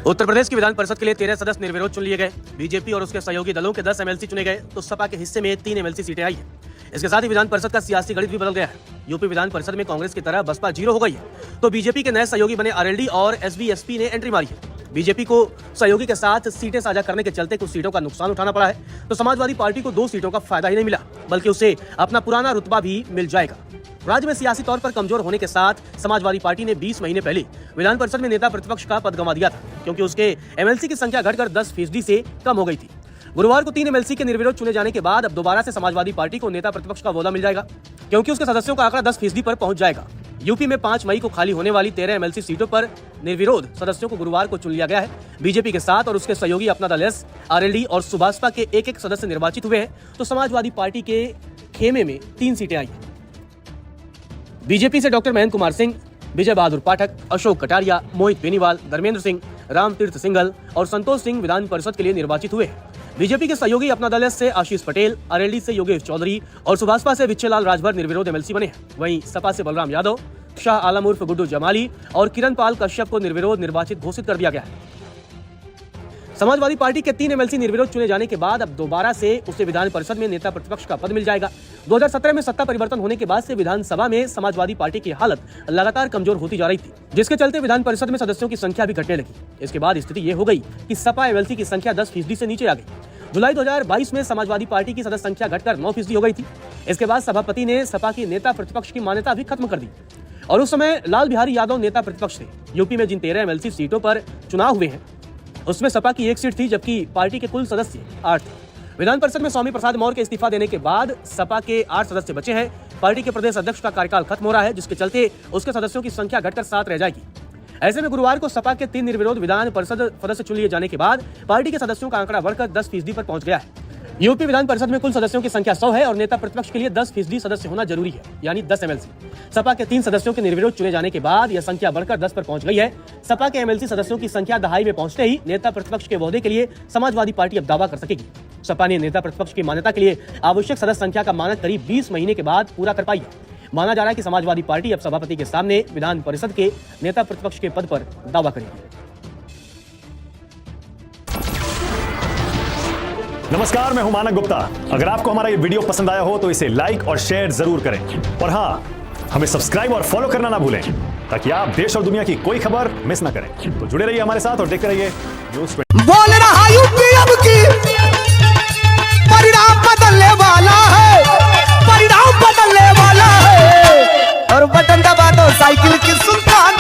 उत्तर प्रदेश की विधान परिषद के लिए 13 सदस्य निर्विरोध चुन लिए गए। बीजेपी और उसके सहयोगी दलों के 10 एमएलसी चुने गए तो सपा के हिस्से में 3 एमएलसी सीटें आई है। इसके साथ ही विधान परिषद का सियासी गणित भी बदल गया है। यूपी विधान परिषद में कांग्रेस की तरह बसपा 0 हो गई है तो बीजेपी के नए सहयोगी बने आरएलडी और एसबीएसपी ने एंट्री मारी है। बीजेपी को सहयोगी के साथ सीटें साझा करने के चलते कुछ सीटों का नुकसान उठाना पड़ा है तो समाजवादी पार्टी को 2 सीटों का फायदा ही नहीं मिला बल्कि उसे अपना पुराना रुतबा भी मिल जाएगा। राज्य में सियासी तौर पर कमजोर होने के साथ समाजवादी पार्टी ने 20 महीने पहले विधान परिषद में नेता प्रतिपक्ष का पद गंवा दिया था क्योंकि उसके एमएलसी की संख्या घटकर 10% से कम हो गई थी। गुरुवार को 3 एमएलसी के निर्विरोध चुने जाने के बाद अब दोबारा से समाजवादी पार्टी को नेता प्रतिपक्ष का ओहदा मिल जाएगा क्योंकि उसके सदस्यों का आंकड़ा 10% पर पहुंच जाएगा। यूपी में 5 मई को खाली होने वाली 13 एमएलसी सीटों पर निर्विरोध सदस्यों को गुरुवार को चुन लिया गया है। बीजेपी के साथ और उसके सहयोगी अपना दल एस, आरएलडी और सुभाषपा के एक सदस्य निर्वाचित हुए हैं तो समाजवादी पार्टी के खेमे में 3 सीटें आई हैं। बीजेपी से डॉक्टर महेंद्र कुमार सिंह, विजय बहादुर पाठक, अशोक कटारिया, मोहित बेनीवाल, धर्मेंद्र सिंह, रामतीर्थ सिंघल और संतोष सिंह विधान परिषद के लिए निर्वाचित हुए हैं। बीजेपी के सहयोगी अपना दल से आशीष पटेल, आरएलडी से योगेश चौधरी और सुभाषपा से विच्छेलाल राजभर निर्विरोध एमएलसी बने हैं। वहीं सपा से बलराम यादव, शाह आलम उर्फ गुड्डू जमाली और किरण पाल कश्यप को निर्विरोध निर्वाचित घोषित कर दिया गया है। समाजवादी पार्टी के 3 एमएलसी निर्विरोध चुने जाने के बाद अब दोबारा से उसे विधान परिषद में नेता प्रतिपक्ष का पद मिल जाएगा। 2017 में सत्ता परिवर्तन होने के बाद से विधानसभा में समाजवादी पार्टी की हालत लगातार कमजोर होती जा रही थी जिसके चलते विधान परिषद में सदस्यों की संख्या भी घटने लगी। इसके बाद स्थिति ये हो गई कि सपा एमएलसी की संख्या 10% से नीचे आ गई। जुलाई 2022 में समाजवादी पार्टी की सदस्य संख्या घटकर 9% हो गई थी। इसके बाद सभापति ने सपा की नेता प्रतिपक्ष की मान्यता भी खत्म कर दी और उस समय लाल बिहारी यादव नेता प्रतिपक्ष थे। यूपी में जिन 13 एमएलसी सीटों पर चुनाव हुए हैं उसमें सपा की 1 सीट थी जबकि पार्टी के कुल सदस्य 8 थे। विधान परिषद में स्वामी प्रसाद मौर्य के इस्तीफा देने के बाद सपा के 8 सदस्य बचे हैं। पार्टी के प्रदेश अध्यक्ष का कार्यकाल खत्म हो रहा है जिसके चलते उसके सदस्यों की संख्या घटकर 7 रह जाएगी। ऐसे में गुरुवार को सपा के 3 निर्विरोध विधान परिषद सदस्य चुन लिए जाने के बाद पार्टी के सदस्यों का आंकड़ा बढ़कर 10% पर पहुंच गया है। यूपी विधान परिषद में कुल सदस्यों की संख्या 100 है और नेता प्रतिपक्ष के लिए 10% सदस्य होना जरूरी है यानी 10 एमएलसी। सपा के 3 सदस्यों के निर्विरोध चुने जाने के बाद यह संख्या बढ़कर 10 पर पहुंच गई है। सपा के एमएलसी सदस्यों की संख्या दहाई में पहुंचते ही नेता प्रतिपक्ष के ओहदे के लिए समाजवादी पार्टी अब दावा कर सकेगी। सपा ने नेता प्रतिपक्ष की मान्यता के लिए आवश्यक सदस्य संख्या का मानक करीब 20 महीने के बाद पूरा कर पाई है। माना जा रहा है कि समाजवादी पार्टी अब सभापति के सामने विधान परिषद के नेता प्रतिपक्ष के पद पर दावा करेगी। नमस्कार, मैं हूं मानक गुप्ता। अगर आपको हमारा ये वीडियो पसंद आया हो तो इसे लाइक और शेयर जरूर करें और हाँ, हमें सब्सक्राइब और फॉलो करना ना भूलें ताकि आप देश और दुनिया की कोई खबर मिस ना करें। तो जुड़े रहिए हमारे साथ और देखते रहिए न्यूज़ 20। बोल रहा यूपी अब की परिणाम बदलने वाला है, परिणाम बदलने वाला है और बटन दबा दो साइकिल की सुल्तान